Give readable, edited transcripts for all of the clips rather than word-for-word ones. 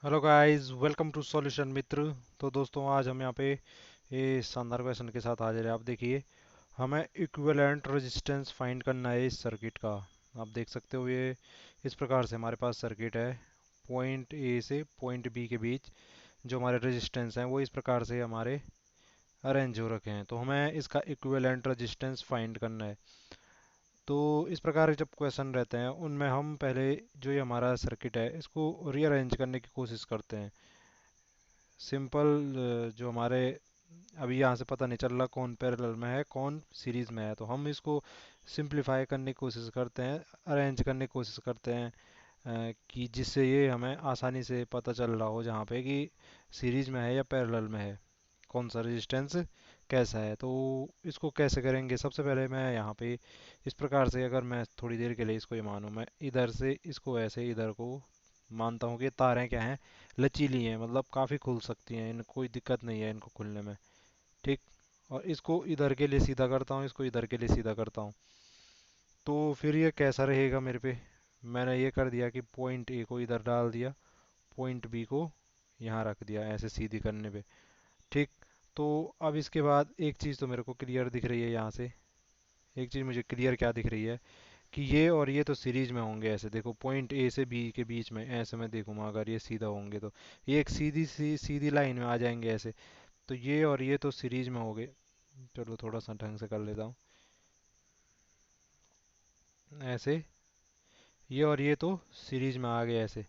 Hello guys, welcome to solution Mitra. तो दोस्तों, आज हम यहाँ पे ये शानदार क्वेश्चन के साथ हाजिर है। आप देखिए, हमें इक्विवेलेंट रेजिस्टेंस फाइंड करना है इस सर्किट का। आप देख सकते हो, ये इस प्रकार से हमारे पास सर्किट है। पॉइंट ए से पॉइंट बी के बीच जो हमारे रेजिस्टेंस हैं वो इस प्रकार से हमारे अरेंज हो रखे हैं। तो हमें इसका इक्विवेलेंट रेजिस्टेंस फाइंड करना है। तो इस प्रकार के जब क्वेश्चन रहते हैं उनमें हम पहले जो ये हमारा सर्किट है इसको रीअरेंज करने की कोशिश करते हैं। सिंपल जो हमारे अभी यहाँ से पता नहीं चल रहा कौन पैरेलल में है कौन सीरीज में है, तो हम इसको सिंप्लीफाई करने की कोशिश करते हैं, अरेंज करने की कोशिश करते हैं, कि जिससे ये हमें आसानी से पता चल रहा हो जहाँ पे कि सीरीज में है या पैरेलल में है, कौन सा रेजिस्टेंस कैसा है। तो इसको कैसे करेंगे? सबसे पहले मैं यहाँ पे इस प्रकार से, अगर मैं थोड़ी देर के लिए इसको ये मानूँ, मैं इधर से इसको ऐसे इधर को मानता हूँ कि तारें क्या हैं, लचीली हैं, मतलब काफ़ी खुल सकती हैं, इन कोई दिक्कत नहीं है इनको खुलने में। ठीक। और इसको इधर के लिए सीधा करता हूँ, इसको इधर के लिए सीधा करता हूँ। तो फिर ये कैसा रहेगा मेरे पे? मैंने ये कर दिया कि पॉइंट ए को इधर डाल दिया, पॉइंट बी को यहाँ रख दिया ऐसे सीधी करने पे। ठीक। तो अब इसके बाद एक चीज़ तो मेरे को क्लियर दिख रही है यहाँ से। एक चीज़ मुझे क्लियर क्या दिख रही है कि ये और ये तो सीरीज में होंगे। ऐसे देखो, पॉइंट ए से बी के बीच में ऐसे मैं देखूंगा, अगर ये सीधा होंगे तो ये एक सीधी लाइन में आ जाएंगे ऐसे। तो ये और ये तो सीरीज में हो गए। चलो थोड़ा सा ढंग से कर लेता हूँ ऐसे। ये और ये तो सीरीज में आ गए ऐसे।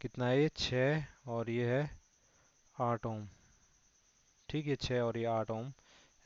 कितना है ये? 6 और ये है 8 ओम। ठीक है, 6 और ये 8 ओम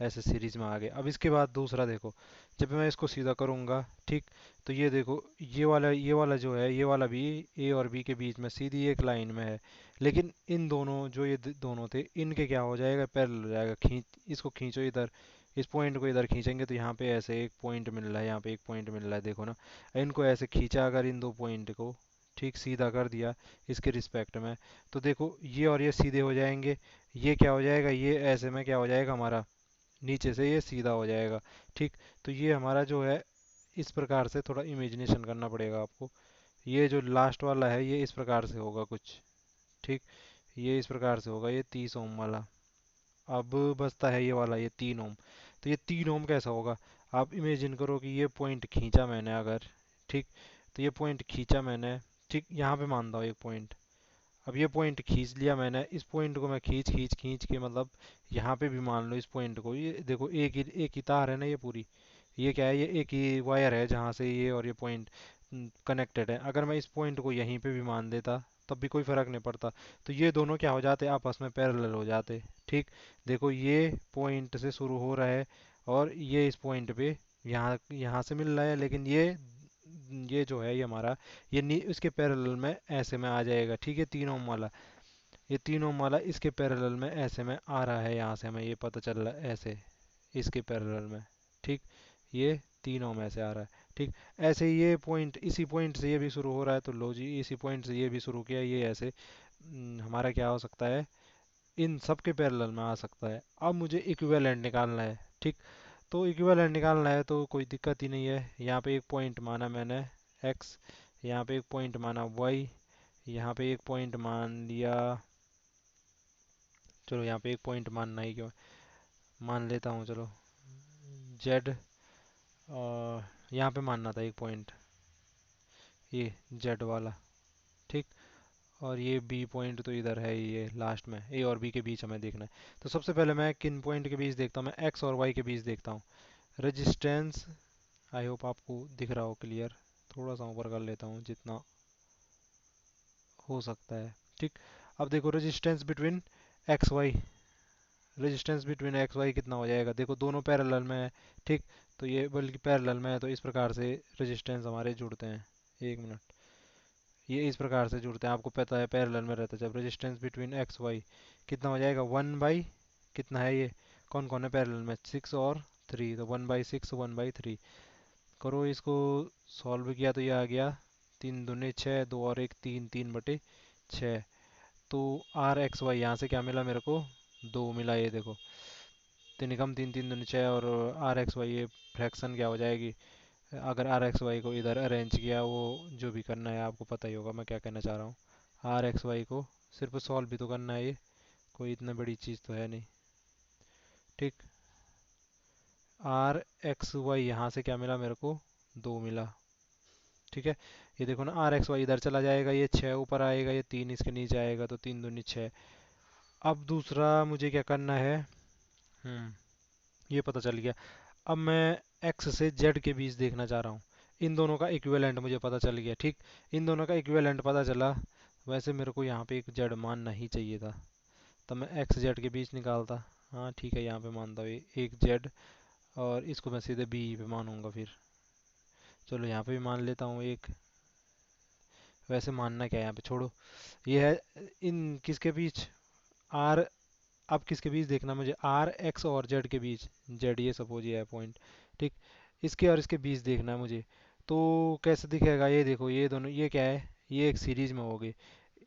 ऐसे सीरीज में आ गए। अब इसके बाद दूसरा देखो, जब मैं इसको सीधा करूँगा, ठीक, तो ये देखो, ये वाला जो है, ये वाला भी ए और बी के बीच में सीधी एक लाइन में है। लेकिन इन दोनों जो ये दोनों थे, इनके क्या हो जाएगा? पैरेलल हो जाएगा। इसको खींचो इधर, इस पॉइंट को इधर खींचेंगे तो यहाँ पे ऐसे एक पॉइंट मिल रहा है, यहाँ पे एक पॉइंट मिल रहा है, देखो ना। इनको ऐसे खींचा अगर इन दो पॉइंट को, ठीक, सीधा कर दिया इसके रिस्पेक्ट में, तो देखो ये और ये सीधे हो जाएंगे। ये क्या हो जाएगा? ये ऐसे में क्या हो जाएगा हमारा? नीचे से ये सीधा हो जाएगा। ठीक। तो ये हमारा जो है, इस प्रकार से थोड़ा इमेजिनेशन करना पड़ेगा आपको। ये जो लास्ट वाला है ये इस प्रकार से होगा कुछ। ठीक। ये इस प्रकार से होगा, ये 30 ओम वाला। अब बचता है ये वाला, ये 3 ओम। तो ये 3 ओम कैसा होगा? आप इमेजिन करो कि ये पॉइंट खींचा मैंने अगर, ठीक, तो ये पॉइंट खींचा मैंने, ठीक, यहाँ पे मान दो एक पॉइंट। अब ये पॉइंट खींच लिया मैंने, इस पॉइंट को मैं खींच खींच खींच के, मतलब यहाँ पे भी मान लो इस पॉइंट को, ये देखो एक ही तार है ना ये पूरी। ये क्या है? ये एक ही वायर है जहाँ से ये और ये पॉइंट कनेक्टेड है। अगर मैं इस पॉइंट को यहीं पे भी मान देता तब भी कोई फ़र्क नहीं पड़ता। तो ये दोनों क्या हो जाते? आपस में पैरेलल हो जाते। ठीक। देखो, ये पॉइंट से शुरू हो रहा है और ये इस पॉइंट पे यहाँ यहाँ से मिल रहा है, लेकिन ये जो है ये हमारा, ये इसके पैरेलल में ऐसे में आ जाएगा। ठीक है, 3 ओम वाला, ये 3 ओम वाला इसके पैरेलल में ऐसे में आ रहा है, यहाँ से हमें ये पता चल रहा है ऐसे, इसके पैरेलल में। ठीक। ये 3 ओम ऐसे आ रहा है। ठीक। ऐसे ही ये पॉइंट, इसी पॉइंट से ये भी शुरू हो रहा है, तो लो जी, इसी पॉइंट से ये भी शुरू किया, ये ऐसे हमारा क्या हो सकता है? इन सब के पैरेलल में आ सकता है। अब मुझे इक्विवेलेंट निकालना है। ठीक। तो इक्विवेलेंट निकालना है तो कोई दिक्कत ही नहीं है। यहाँ पे एक पॉइंट माना मैंने x, यहाँ पे एक पॉइंट माना y, यहाँ पे एक पॉइंट मान लिया, चलो यहाँ पे एक पॉइंट मानना ही क्यों, मान लेता हूँ चलो, z, और यहाँ पे मानना था एक पॉइंट, ये z वाला। ठीक। और ये b पॉइंट तो इधर है ही, ये लास्ट में a और b के बीच हमें देखना है। तो सबसे पहले मैं किन पॉइंट के बीच देखता हूँ? मैं x और y के बीच देखता हूँ। रेजिस्टेंस, आई होप आपको दिख रहा हो क्लियर। थोड़ा सा ऊपर कर लेता हूँ जितना हो सकता है। ठीक। अब देखो, रेजिस्टेंस बिटवीन एक्स वाई कितना हो जाएगा? देखो दोनों पैरेलल में है। ठीक। तो ये बल्कि पैरेलल में है, तो इस प्रकार से रेजिस्टेंस हमारे जुड़ते हैं। एक मिनट, ये इस प्रकार से जुड़ते हैं, आपको पता है पैरेलल में रहता है जब। रेजिस्टेंस बिटवीन एक्स वाई कितना हो जाएगा? 1/, कितना है ये, कौन कौन है पैरेलल में? 6 और 3, तो 1/6, 1/3। करो इसको, सॉल्व किया तो ये आ गया 3 दूनी 6, 2 और 1 3, 3/6। तो आर एक्स वाई यहाँ से क्या मिला मेरे को? 2 मिला। ये देखो, 3 कम 3, 3 दूनी 6, और आर एक्स वाई ये फ्रैक्शन क्या हो जाएगी? अगर आर एक्स वाई को इधर अरेंज किया, वो जो भी करना है आपको पता ही होगा मैं क्या कहना चाह रहा हूँ। आर एक्स वाई को सिर्फ सॉल्व भी तो करना है, ये कोई इतना बड़ी चीज़ तो है नहीं। ठीक, आर एक्स वाई यहाँ से क्या मिला मेरे को, 2 मिला। ठीक है, ये देखो ना, आर एक्स वाई इधर चला जाएगा, ये 6 ऊपर आएगा, ये 3 इसके नीचे आएगा, तो 3 दूनी 6। अब दूसरा मुझे क्या करना है, ये पता चल गया। अब मैं एक्स से जेड के बीच देखना चाह रहा हूँ, इन दोनों का इक्विवेलेंट मुझे पता चल गया। ठीक, इन दोनों का इक्विवेलेंट पता चला। वैसे मेरे को यहाँ पे एक जेड मानना ही चाहिए था, तब मैं एक्स जेड के बीच निकालता। हाँ ठीक है, यहाँ पे मानता हूँ एक जेड, और इसको मैं सीधे बी पे मानूंगा फिर। चलो यहाँ पे भी मान लेता हूँ एक। वैसे मानना क्या है यहाँ पे, छोड़ो। ये है इन किसके बीच, आर, अब किसके बीच देखना मुझे, आर एक्स और जेड के बीच। जेड ये सपोज ये है पॉइंट। ठीक, इसके और इसके बीच देखना है मुझे। तो कैसे दिखेगा, ये देखो, ये दोनों, ये क्या है, ये एक सीरीज में हो गए।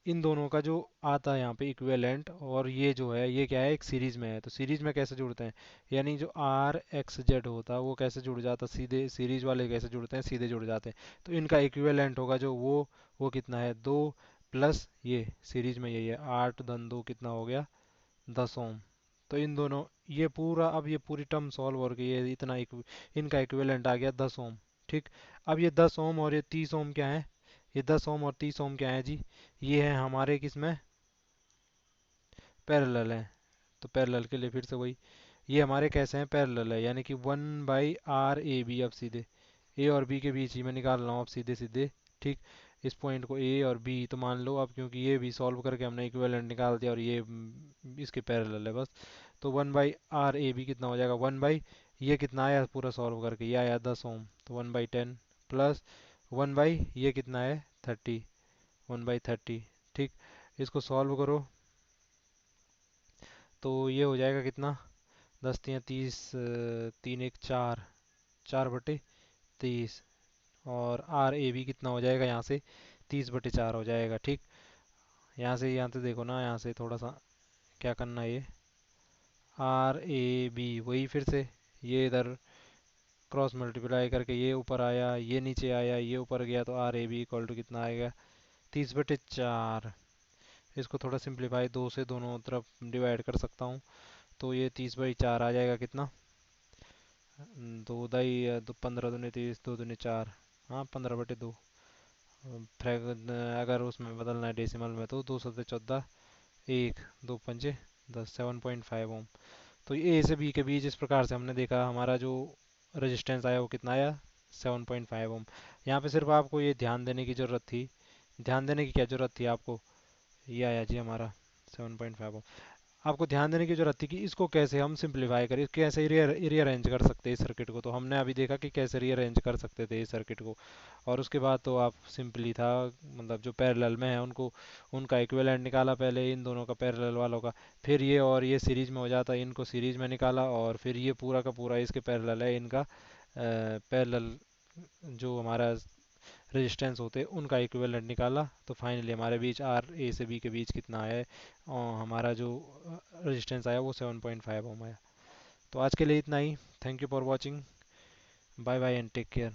इन दोनों का जो आता है यहाँ पे इक्विवेलेंट, और ये जो है ये क्या है, एक सीरीज में है। तो सीरीज में कैसे जुड़ते हैं, यानी जो आर एक्स जेड होता है वो कैसे जुड़ जाता, सीधे सीरीज वाले कैसे जुड़ते हैं, सीधे जुड़ जाते हैं। तो इनका इक्विवेलेंट होगा जो वो कितना है, 2 प्लस ये सीरीज में यही है, 8 धन 2 कितना हो गया, 10 ओम। तो इन दोनों, ये पूरा, अब ये पूरी टर्म सॉल्व हो गई, ये इतना इनका इक्विवेलेंट आ गया 10 ओम। ठीक, अब ये 10 ओम और ये 30 ओम क्या है, ये 10 ओम और 30 ओम क्या है जी, ये है हमारे किसमें, पैरेलल है। तो पैरेलल के लिए फिर से वही, ये हमारे कैसे हैं, पैरेलल है, यानी कि 1/r/ab। अब सीधे ए और बी के बीच ही मैं निकाल रहा हूँ अब सीधे सीधे। ठीक, इस पॉइंट को ए और बी तो मान लो अब, क्योंकि ये भी सॉल्व करके हमने इक्विवेलेंट निकाल दिया, और ये इसके पैरेलल है बस। तो 1/r/ab कितना हो जाएगा, 1 बाई, ये कितना आया पूरा सॉल्व करके, ये आया 10 ओम, तो 1/10 प्लस 1 बाई ये कितना है 30, 1/30। ठीक, इसको सॉल्व करो तो ये हो जाएगा कितना, 10 × 3 = 30, 3 × 1 = 4, 4/30। और आर ए बी कितना हो जाएगा यहाँ से, 30/4 हो जाएगा। ठीक, यहाँ से देखो ना, यहाँ से थोड़ा सा क्या करना है, ये आर ए बी वही फिर से, ये इधर क्रॉस मल्टीप्लाई करके ये ऊपर आया, ये नीचे आया, ये ऊपर गया, तो R A B equal to कितना आएगा, 30/4। इसको थोड़ा सिंप्लीफाई, 2 से दोनों तरफ डिवाइड कर सकता हूँ, तो ये 30/4 आ जाएगा कितना, 15 दूनी 30, 2 दूनी 4, हाँ 15/2। अगर उसमें बदलना है डेसिमल में तो 2 × 14 1, 2 × 5 = 10, 7.5 ओम। तो ए से बी के बीच इस प्रकार से हमने देखा, हमारा जो रेजिस्टेंस आया वो कितना आया, 7.5 ओम। यहाँ पे सिर्फ आपको ये ध्यान देने की ज़रूरत थी, ध्यान देने की क्या ज़रूरत थी आपको, ये आया जी हमारा 7.5 ओम। आपको ध्यान देने की जरूरत थी कि इसको कैसे हम सिंप्लीफाई करें, कैसे रीअरेंज कर सकते हैं इस सर्किट को। तो हमने अभी देखा कि कैसे रीअरेंज कर सकते थे इस सर्किट को। और उसके बाद तो आप सिंपली था, मतलब जो पैरेलल में है उनको, उनका इक्विवेलेंट निकाला पहले, इन दोनों का पैरेलल वालों का, फिर ये और ये सीरीज में हो जाता, इनको सीरीज में निकाला, और फिर ये पूरा का पूरा इसके पैरेलल है, इनका पैरेलल जो हमारा रेजिस्टेंस होते हैं उनका इक्विवेलेंट निकाला। तो फाइनली हमारे बीच आर ए से बी के बीच कितना आया है, और हमारा जो रेजिस्टेंस आया वो 7.5 ओम आया। तो आज के लिए इतना ही। Thank you for watching, bye bye and take care.